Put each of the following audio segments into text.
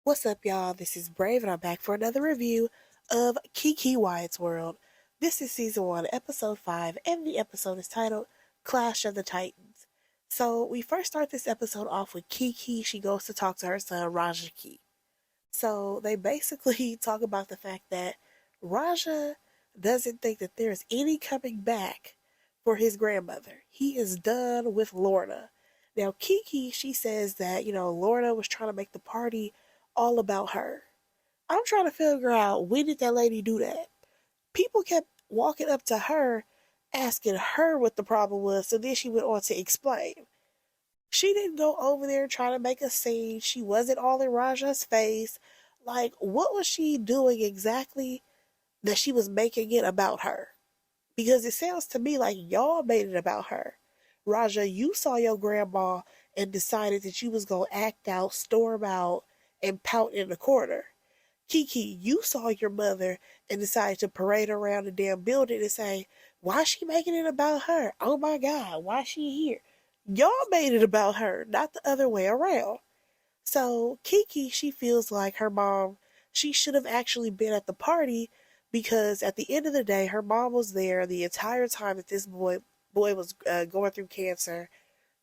What's up, y'all? This is Brave, and I'm back for another review of Keke Wyatt's World. This is season 1, episode 5, and the episode is titled Clash of the Titans. So, we first start this episode off with Keke. She goes to talk to her son, Raja Key. So, they basically talk about the fact that Raja doesn't think that there's any coming back for his grandmother. He is done with Lorna. Now, Keke, she says that, Lorna was trying to make the party all about her. I'm trying to figure out, when did that lady do that? People kept walking up to her, asking her what the problem was, so then she went on to explain. She didn't go over there trying to make a scene. She wasn't all in Raja's face. Like, what was she doing exactly that she was making it about her? Because it sounds to me like y'all made it about her. Raja, you saw your grandma and decided that you was going to act out, storm out, and pout in the corner. Keke, you saw your mother and decided to parade around the damn building and say, why is she making it about her? Oh my God, why is she here? Y'all made it about her, not the other way around. So Keke, she feels like her mom, she should have actually been at the party because at the end of the day, her mom was there the entire time that this boy was going through cancer.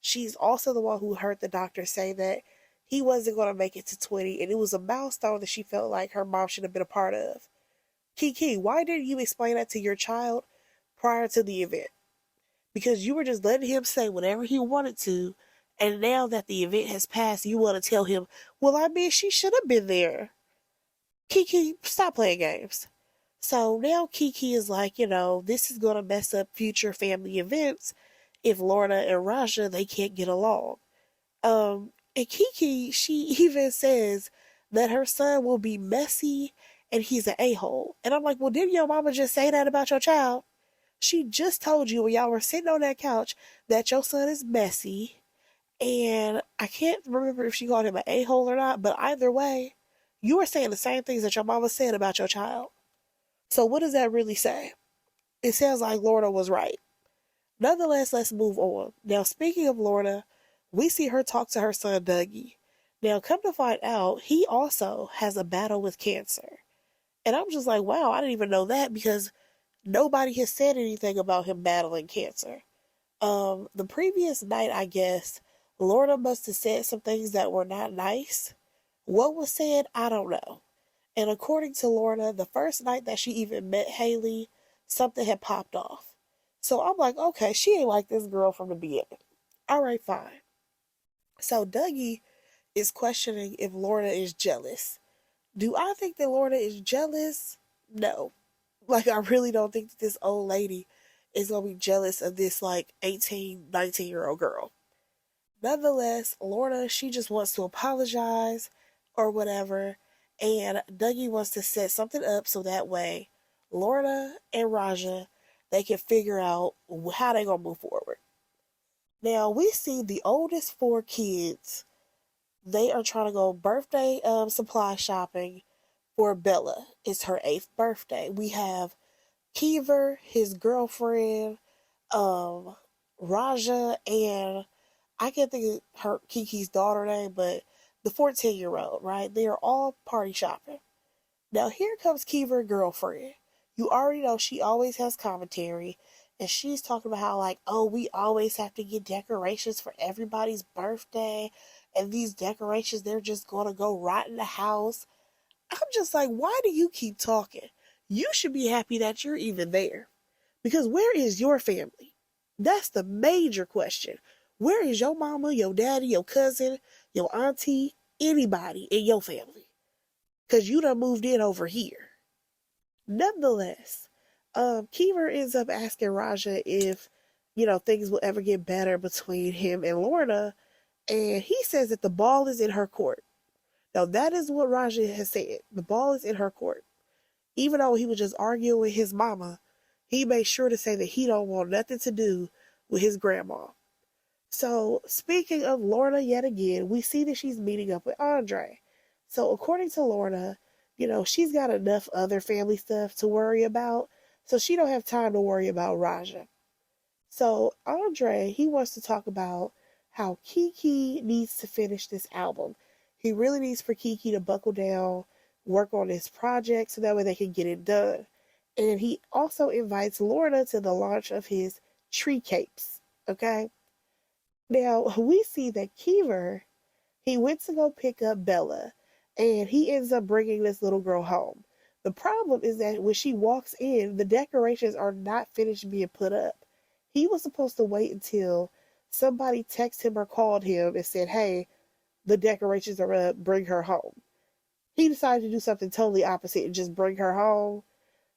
She's also the one who heard the doctor say that he wasn't going to make it to 20, and it was a milestone that she felt like her mom should have been a part of. Keke, why didn't you explain that to your child prior to the event? Because you were just letting him say whatever he wanted to, and now that the event has passed, you want to tell him, well, I mean, she should have been there. Keke, stop playing games. So now Keke is like, this is going to mess up future family events if Lorna and Raja, they can't get along. And Keke, she even says that her son will be messy and he's an a-hole. And I'm like, well, didn't your mama just say that about your child? She just told you when y'all were sitting on that couch that your son is messy. And I can't remember if she called him an a-hole or not, but either way, you are saying the same things that your mama said about your child. So what does that really say? It sounds like Lorna was right. Nonetheless, let's move on. Now, speaking of Lorna, we see her talk to her son Dougie. Now, come to find out, he also has a battle with cancer. And I'm just like, wow, I didn't even know that because nobody has said anything about him battling cancer. The previous night, I guess, Lorna must have said some things that were not nice. What was said, I don't know. And according to Lorna, the first night that she even met Haley, something had popped off. So I'm like, okay, she ain't like this girl from the beginning. All right, fine. So Dougie is questioning if Lorna is jealous. Do I think that Lorna is jealous? No. Like, I really don't think that this old lady is going to be jealous of this, like, 18, 19-year-old girl. Nonetheless, Lorna, she just wants to apologize or whatever. And Dougie wants to set something up so that way Lorna and Raja, they can figure out how they're going to move forward. Now, we see the oldest four kids. They are trying to go birthday supply shopping for Bella. It's her 8th birthday. We have Keever, his girlfriend, um, Raja, and I can't think of her Kiki's daughter name, but the 14-year-old, right? They are all party shopping. Now here comes Keever's girlfriend. You already know she always has commentary, and she's talking about how, like, oh, we always have to get decorations for everybody's birthday, and these decorations, they're just gonna go right in the house. I'm just like, why do you keep talking? You should be happy that you're even there. Because where is your family? That's the major question. Where is your mama, your daddy, your cousin, your auntie, anybody in your family? Because you done moved in over here. Nonetheless, Keever ends up asking Raja if, things will ever get better between him and Lorna. And he says that the ball is in her court. Now, that is what Raja has said. The ball is in her court. Even though he was just arguing with his mama, he made sure to say that he don't want nothing to do with his grandma. So, speaking of Lorna yet again, we see that she's meeting up with Andre. So, according to Lorna, she's got enough other family stuff to worry about, so she don't have time to worry about Raja. So, Andre, he wants to talk about how Keke needs to finish this album. He really needs for Keke to buckle down, work on his project so that way they can get it done. And he also invites Lorna to the launch of his tree capes. Okay? Now, we see that Keever, he went to go pick up Bella, and he ends up bringing this little girl home. The problem is that when she walks in, the decorations are not finished being put up. He was supposed to wait until somebody texted him or called him and said, hey, the decorations are up, bring her home. He decided to do something totally opposite and just bring her home.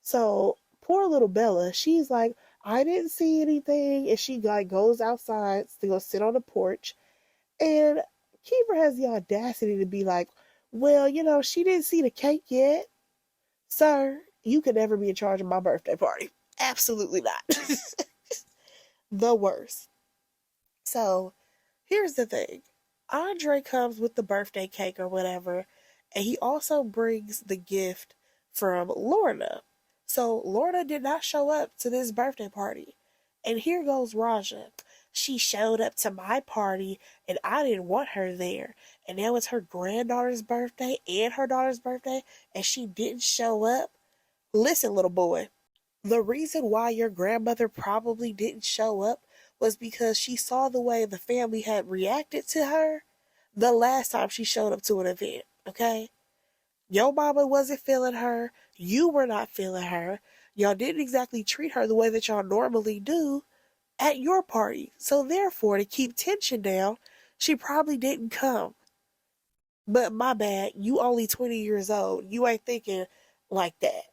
So poor little Bella, she's like, I didn't see anything, and she like goes outside to go sit on the porch. And Keeper has the audacity to be like, well, she didn't see the cake yet. Sir, you could never be in charge of my birthday party. Absolutely not. The worst. So here's the thing. Andre comes with the birthday cake or whatever, and he also brings the gift from Lorna. So Lorna did not show up to this birthday party. And here goes Raja. She showed up to my party and I didn't want her there. And now it's her granddaughter's birthday and her daughter's birthday and she didn't show up. Listen, little boy, the reason why your grandmother probably didn't show up was because she saw the way the family had reacted to her the last time she showed up to an event, okay? Your mama wasn't feeling her. You were not feeling her. Y'all didn't exactly treat her the way that y'all normally do at your party. So therefore, to keep tension down, she probably didn't come. But my bad, you only 20 years old. You ain't thinking like that.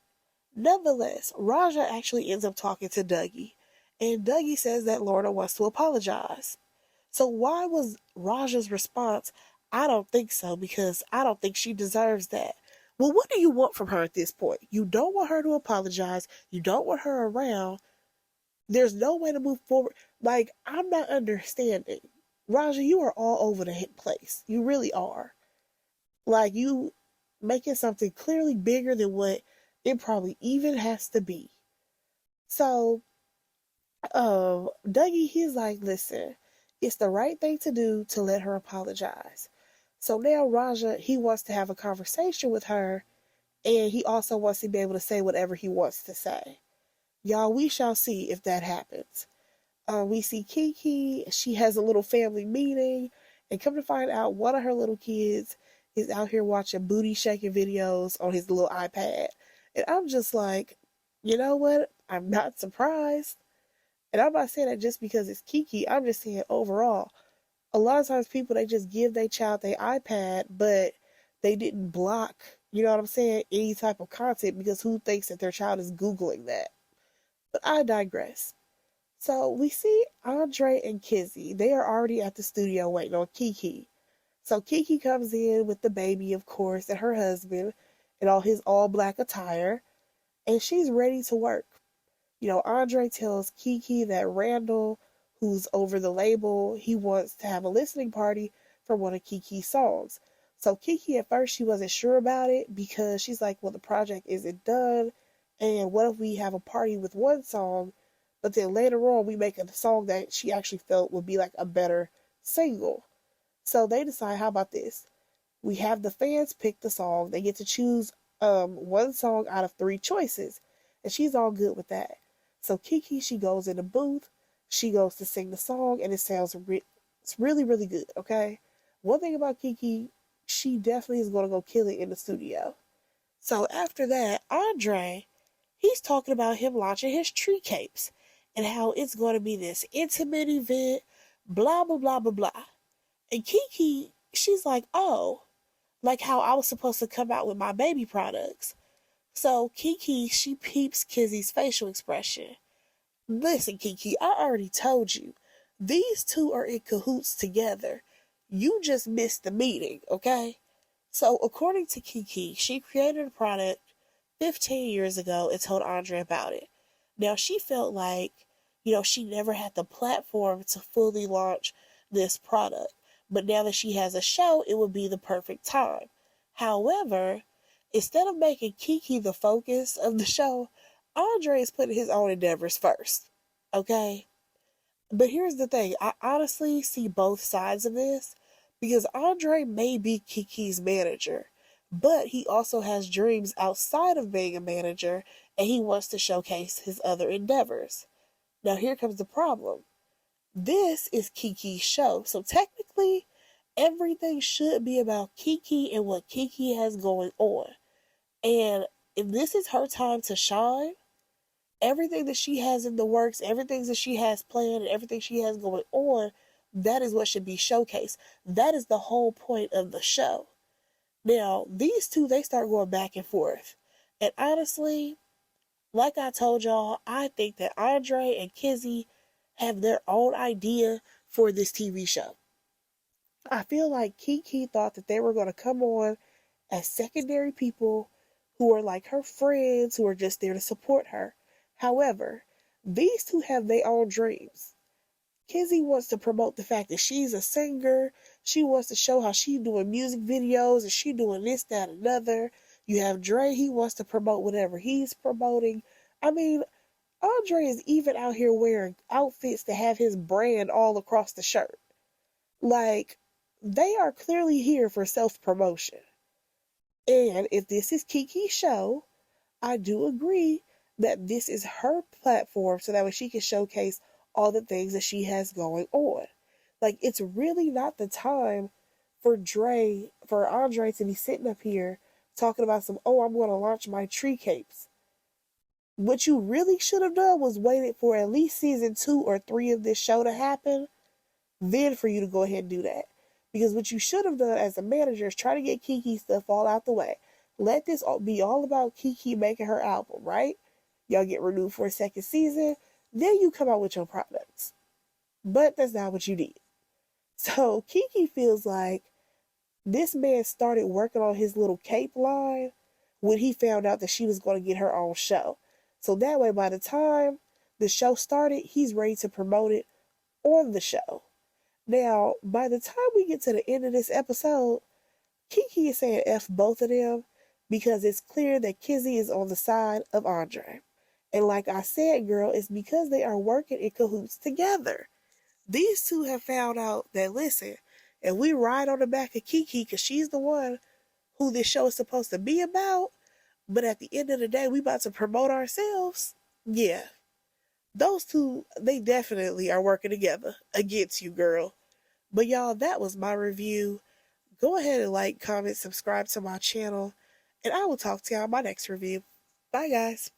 Nonetheless, Raja actually ends up talking to Dougie, and Dougie says that Lorna wants to apologize. So why was Raja's response, I don't think so, because I don't think she deserves that? Well, what do you want from her at this point? You don't want her to apologize. You don't want her around. There's no way to move forward. Like, I'm not understanding. Raja, you are all over the hit place. You really are. Like, you making something clearly bigger than what it probably even has to be. So, Dougie, he's like, listen, it's the right thing to do to let her apologize. So now Raja, he wants to have a conversation with her, and he also wants to be able to say whatever he wants to say. Y'all, we shall see if that happens. We see Keke, she has a little family meeting, and come to find out one of her little kids is out here watching booty shaking videos on his little iPad. And I'm just like, you know what? I'm not surprised. And I'm not saying that just because it's Keke. I'm just saying overall. A lot of times people, they just give their child their iPad, but they didn't block, you know what I'm saying, any type of content because who thinks that their child is Googling that? But I digress. So we see Andre and Kizzy. They are already at the studio waiting on Keke. So Keke comes in with the baby, of course, and her husband in all his all black attire, and she's ready to work. Andre tells Keke that Randall, who's over the label, he wants to have a listening party for one of Keke's songs. So Keke, at first, she wasn't sure about it because she's like, well, the project isn't done, and what if we have a party with one song, but then later on we make a song that she actually felt would be like a better single. So they decide, how about this? We have the fans pick the song. They get to choose one song out of three choices. And she's all good with that. So Keke, she goes in the booth. She goes to sing the song, and it sounds it's really, really good, okay? One thing about Keke, she definitely is going to go kill it in the studio. So after that, Andre, he's talking about him launching his tree capes and how it's going to be this intimate event, blah, blah, blah, blah, blah. And Keke, she's like, oh, like how I was supposed to come out with my baby products. So Keke, she peeps Kizzy's facial expression. Listen, Keke, I already told you. These two are in cahoots together. You just missed the meeting, okay? So according to Keke, she created a product 15 years ago and told Andre about it. Now she felt like, she never had the platform to fully launch this product. But now that she has a show, it would be the perfect time. However, instead of making Keke the focus of the show, Andre is putting his own endeavors first. Okay? But here's the thing. I honestly see both sides of this Because Andre may be Keke's manager, but he also has dreams outside of being a manager and he wants to showcase his other endeavors. Now, here comes the problem. This is Keke's show, so technically, everything should be about Keke and what Keke has going on. And if this is her time to shine, everything that she has in the works, everything that she has planned, and everything she has going on, that is what should be showcased. That is the whole point of the show. Now, these two, they start going back and forth. And honestly, like I told y'all, I think that Andre and Kizzy have their own idea for this TV show. I feel like Keke thought that they were going to come on as secondary people who are like her friends who are just there to support her. However, these two have their own dreams. Kizzy wants to promote the fact that she's a singer. She wants to show how she's doing music videos and she doing this, that, another. You have Dre, he wants to promote whatever he's promoting. I mean, Andre is even out here wearing outfits that have his brand all across the shirt. Like, they are clearly here for self promotion. And if this is Keke's show, I do agree that this is her platform so that way she can showcase all the things that she has going on. Like, it's really not the time for Andre to be sitting up here talking about some, oh, I'm going to launch my tree capes. What you really should have done was waited for at least season 2 or 3 of this show to happen, then for you to go ahead and do that. Because what you should have done as a manager is try to get Keke stuff all out the way. Let this be all about Keke making her album, right? Y'all get renewed for a second season, then you come out with your products. But that's not what you did. So Keke feels like this man started working on his little cape line when he found out that she was going to get her own show. So that way, by the time the show started, he's ready to promote it on the show. Now, by the time we get to the end of this episode, Keke is saying F both of them because it's clear that Kizzy is on the side of Andre. And like I said, girl, it's because they are working in cahoots together. These two have found out that, listen, if we ride on the back of Keke because she's the one who this show is supposed to be about, but at the end of the day, we about to promote ourselves, yeah, those two, they definitely are working together against you, girl. But y'all, that was my review. Go ahead and like, comment, subscribe to my channel, and I will talk to y'all in my next review. Bye, guys.